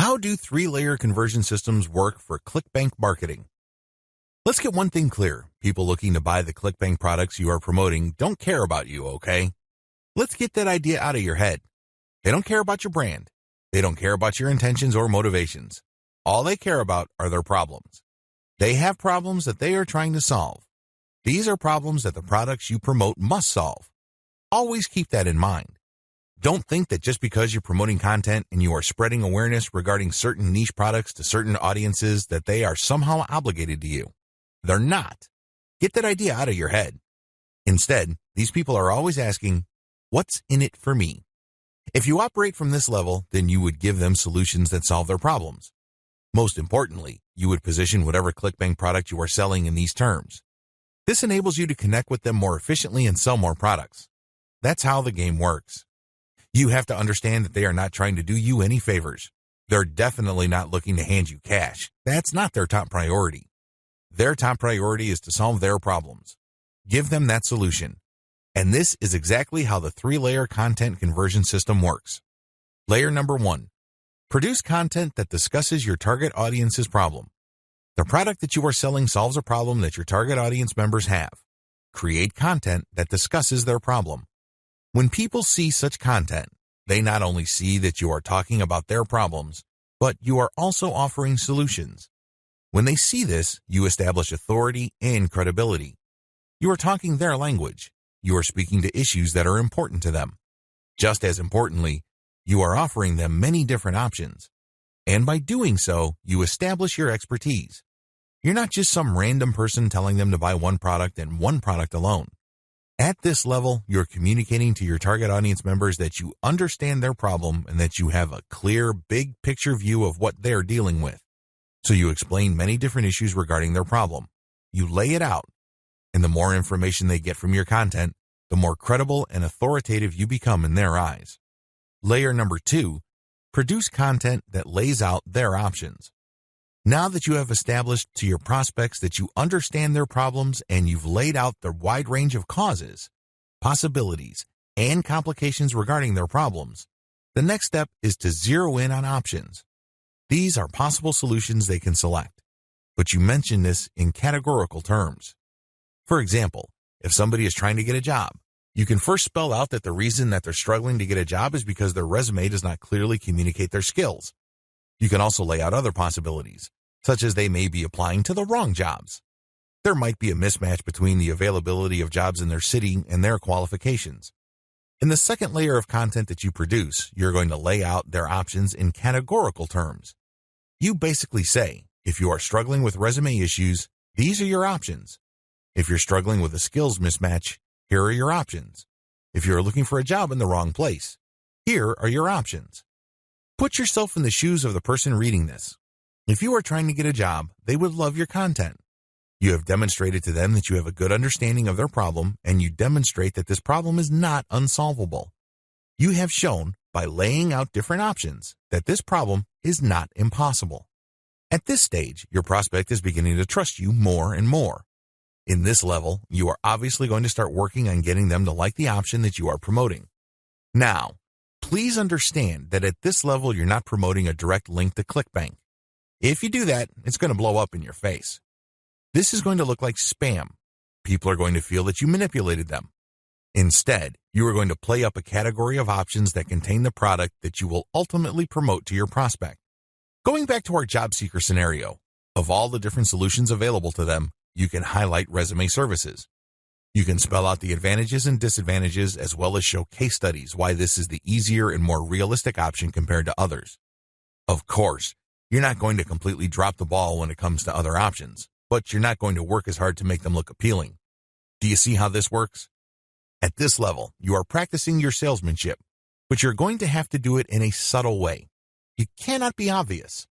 How do three-layer conversion systems work for Clickbank marketing? Let's get one thing clear. People looking to buy the Clickbank products you are promoting don't care about you, okay? Let's get that idea out of your head. They don't care about your brand. They don't care about your intentions or motivations. All they care about are their problems. They have problems that they are trying to solve. These are problems that the products you promote must solve. Always keep that in mind. Don't think that just because you're promoting content and you are spreading awareness regarding certain niche products to certain audiences that they are somehow obligated to you. They're not. Get that idea out of your head. Instead, these people are always asking, what's in it for me? If you operate from this level, then you would give them solutions that solve their problems. Most importantly, you would position whatever Clickbank product you are selling in these terms. This enables you to connect with them more efficiently and sell more products. That's how the game works. You have to understand that they are not trying to do you any favors. They're definitely not looking to hand you cash. That's not their top priority. Their top priority is to solve their problems. Give them that solution. And this is exactly how the three-layer content conversion system works. Layer number 1. Produce content that discusses your target audience's problem. The product that you are selling solves a problem that your target audience members have. Create content that discusses their problem. When people see such content, they not only see that you are talking about their problems, but you are also offering solutions. When they see this, you establish authority and credibility. You are talking their language. You are speaking to issues that are important to them. Just as importantly, you are offering them many different options. And by doing so, you establish your expertise. You're not just some random person telling them to buy one product and one product alone. At this level, you're communicating to your target audience members that you understand their problem and that you have a clear, big picture view of what they're dealing with. So you explain many different issues regarding their problem. You lay it out. And the more information they get from your content, the more credible and authoritative you become in their eyes. Layer number 2, produce content that lays out their options. Now that you have established to your prospects that you understand their problems and you've laid out the wide range of causes, possibilities, and complications regarding their problems, the next step is to zero in on options. These are possible solutions they can select, but you mention this in categorical terms. For example, if somebody is trying to get a job, you can first spell out that the reason that they're struggling to get a job is because their resume does not clearly communicate their skills. You can also lay out other possibilities, such as they may be applying to the wrong jobs. There might be a mismatch between the availability of jobs in their city and their qualifications. In the second layer of content that you produce, you're going to lay out their options in categorical terms. You basically say, if you are struggling with resume issues, these are your options. If you're struggling with a skills mismatch, here are your options. If you're looking for a job in the wrong place, here are your options. Put yourself in the shoes of the person reading this. If you are trying to get a job, they would love your content. You have demonstrated to them that you have a good understanding of their problem, and you demonstrate that this problem is not unsolvable. You have shown, by laying out different options, that this problem is not impossible. At this stage, your prospect is beginning to trust you more and more. In this level, you are obviously going to start working on getting them to like the option that you are promoting. Now, please understand that at this level, you're not promoting a direct link to Clickbank. If you do that, it's going to blow up in your face. This is going to look like spam. People are going to feel that you manipulated them. Instead, you are going to play up a category of options that contain the product that you will ultimately promote to your prospect. Going back to our job seeker scenario, of all the different solutions available to them, you can highlight resume services. You can spell out the advantages and disadvantages as well as show case studies why this is the easier and more realistic option compared to others. Of course, you're not going to completely drop the ball when it comes to other options, but you're not going to work as hard to make them look appealing. Do you see how this works? At this level, you are practicing your salesmanship, but you're going to have to do it in a subtle way. You cannot be obvious.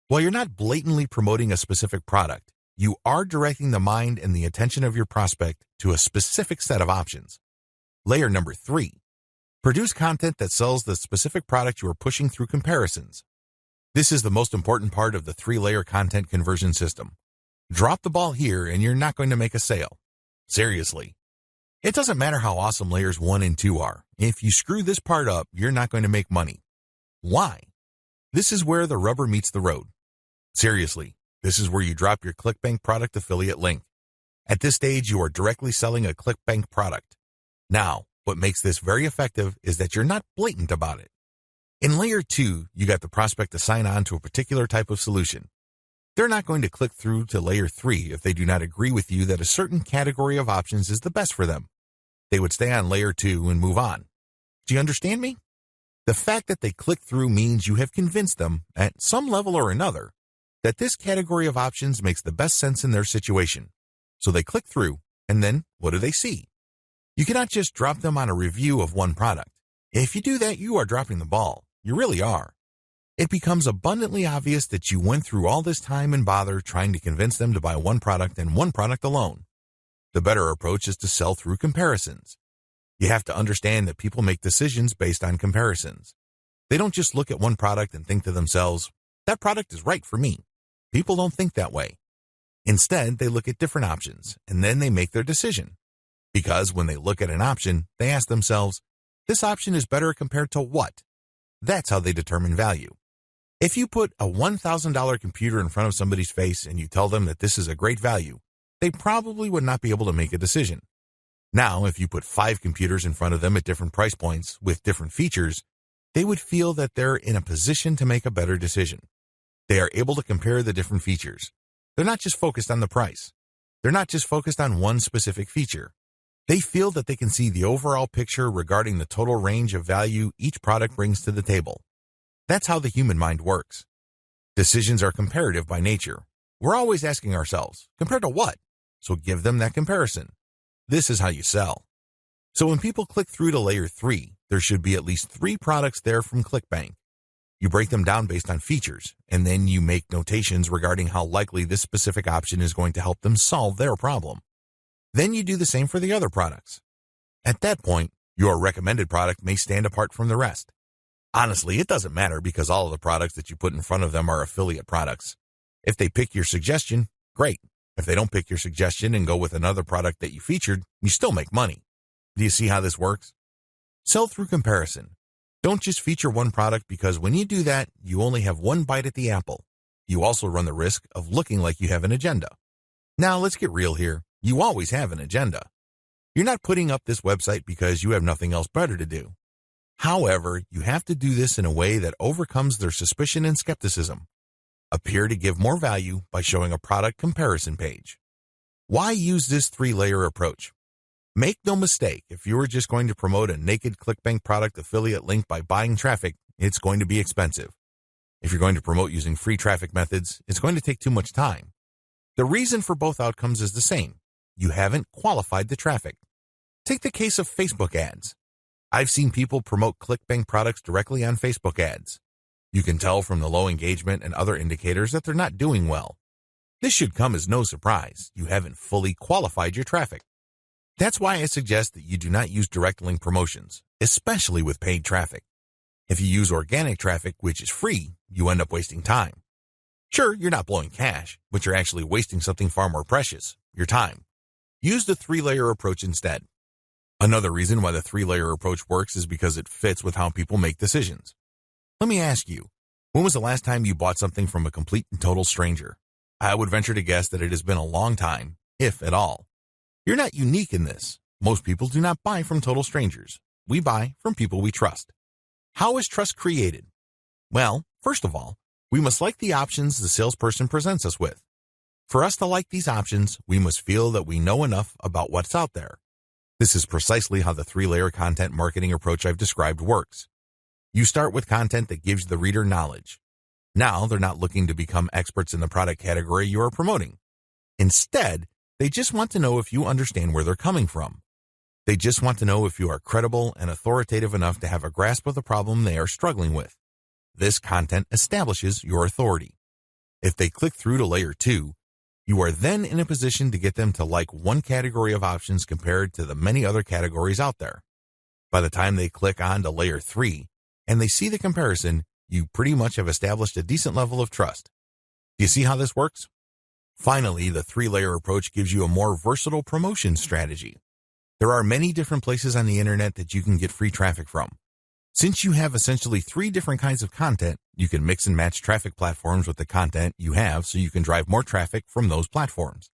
While you're not blatantly promoting a specific product, you are directing the mind and the attention of your prospect to a specific set of options. Layer number 3. Produce content that sells the specific product you are pushing through comparisons. This is the most important part of the 3-layer content conversion system. Drop the ball here and you're not going to make a sale. Seriously. It doesn't matter how awesome layers 1 and 2 are. If you screw this part up, you're not going to make money. Why? This is where the rubber meets the road. Seriously, this is where you drop your Clickbank product affiliate link. At this stage, you are directly selling a Clickbank product. Now, what makes this very effective is that you're not blatant about it. In layer 2, you got the prospect to sign on to a particular type of solution. They're not going to click through to layer 3 if they do not agree with you that a certain category of options is the best for them. They would stay on layer 2 and move on. Do you understand me? The fact that they click through means you have convinced them, at some level or another, that this category of options makes the best sense in their situation. So they click through, and then what do they see? You cannot just drop them on a review of one product. If you do that, you are dropping the ball. You really are. It becomes abundantly obvious that you went through all this time and bother trying to convince them to buy one product and one product alone. The better approach is to sell through comparisons. You have to understand that people make decisions based on comparisons. They don't just look at one product and think to themselves, that product is right for me. People don't think that way. Instead, they look at different options, and then they make their decision. Because when they look at an option, they ask themselves, this option is better compared to what? That's how they determine value. If you put a $1,000 computer in front of somebody's face and you tell them that this is a great value, they probably would not be able to make a decision. Now, if you put 5 computers in front of them at different price points with different features, they would feel that they're in a position to make a better decision. They are able to compare the different features. They're not just focused on the price. They're not just focused on one specific feature. They feel that they can see the overall picture regarding the total range of value each product brings to the table. That's how the human mind works. Decisions are comparative by nature. We're always asking ourselves, compared to what? So give them that comparison. This is how you sell. So when people click through to layer 3, there should be at least 3 products there from Clickbank. You break them down based on features, and then you make notations regarding how likely this specific option is going to help them solve their problem. Then you do the same for the other products. At that point, your recommended product may stand apart from the rest. Honestly, it doesn't matter because all of the products that you put in front of them are affiliate products. If they pick your suggestion, great. If they don't pick your suggestion and go with another product that you featured, you still make money. Do you see how this works? Sell through comparison. Don't just feature one product because when you do that, you only have one bite at the apple. You also run the risk of looking like you have an agenda. Now, let's get real here. You always have an agenda. You're not putting up this website because you have nothing else better to do. However, you have to do this in a way that overcomes their suspicion and skepticism. Appear to give more value by showing a product comparison page. Why use this 3-layer approach? Make no mistake, if you are just going to promote a naked Clickbank product affiliate link by buying traffic, it's going to be expensive. If you're going to promote using free traffic methods, it's going to take too much time. The reason for both outcomes is the same. You haven't qualified the traffic. Take the case of Facebook ads. I've seen people promote Clickbank products directly on Facebook ads. You can tell from the low engagement and other indicators that they're not doing well. This should come as no surprise. You haven't fully qualified your traffic. That's why I suggest that you do not use direct link promotions, especially with paid traffic. If you use organic traffic, which is free, you end up wasting time. Sure, you're not blowing cash, but you're actually wasting something far more precious, your time. Use the 3-layer approach instead. Another reason why the 3-layer approach works is because it fits with how people make decisions. Let me ask you, when was the last time you bought something from a complete and total stranger? I would venture to guess that it has been a long time, if at all. You're not unique in this. Most people do not buy from total strangers. We buy from people we trust. How is trust created? Well, first of all, we must like the options the salesperson presents us with. For us to like these options, we must feel that we know enough about what's out there. This is precisely how the 3-layer content marketing approach I've described works. You start with content that gives the reader knowledge. Now they're not looking to become experts in the product category you are promoting. Instead, they just want to know if you understand where they're coming from. They just want to know if you are credible and authoritative enough to have a grasp of the problem they are struggling with. This content establishes your authority. If they click through to layer 2, you are then in a position to get them to like one category of options compared to the many other categories out there. By the time they click on to layer 3 and they see the comparison, you pretty much have established a decent level of trust. Do you see how this works? Finally, the 3-layer approach gives you a more versatile promotion strategy. There are many different places on the internet that you can get free traffic from. Since you have essentially 3 different kinds of content, you can mix and match traffic platforms with the content you have so you can drive more traffic from those platforms.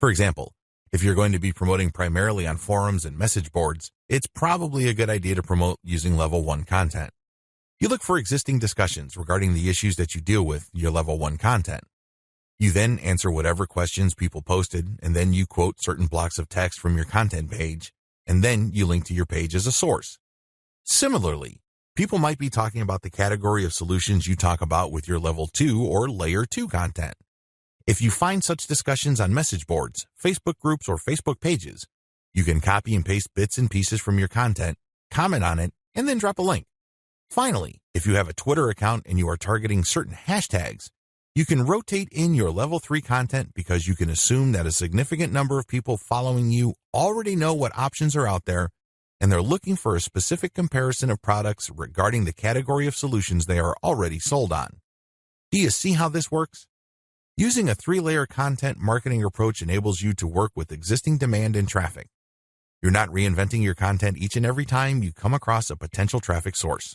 For example, if you're going to be promoting primarily on forums and message boards, it's probably a good idea to promote using level 1 content. You look for existing discussions regarding the issues that you deal with your level 1 content. You then answer whatever questions people posted, and then you quote certain blocks of text from your content page, and then you link to your page as a source. Similarly, people might be talking about the category of solutions you talk about with your level 2 or layer 2 content. If you find such discussions on message boards, Facebook groups, or Facebook pages, you can copy and paste bits and pieces from your content, comment on it, and then drop a link. Finally, if you have a Twitter account and you are targeting certain hashtags, you can rotate in your level 3 content because you can assume that a significant number of people following you already know what options are out there and they're looking for a specific comparison of products regarding the category of solutions they are already sold on. Do you see how this works? Using a 3-layer content marketing approach enables you to work with existing demand and traffic. You're not reinventing your content each and every time you come across a potential traffic source.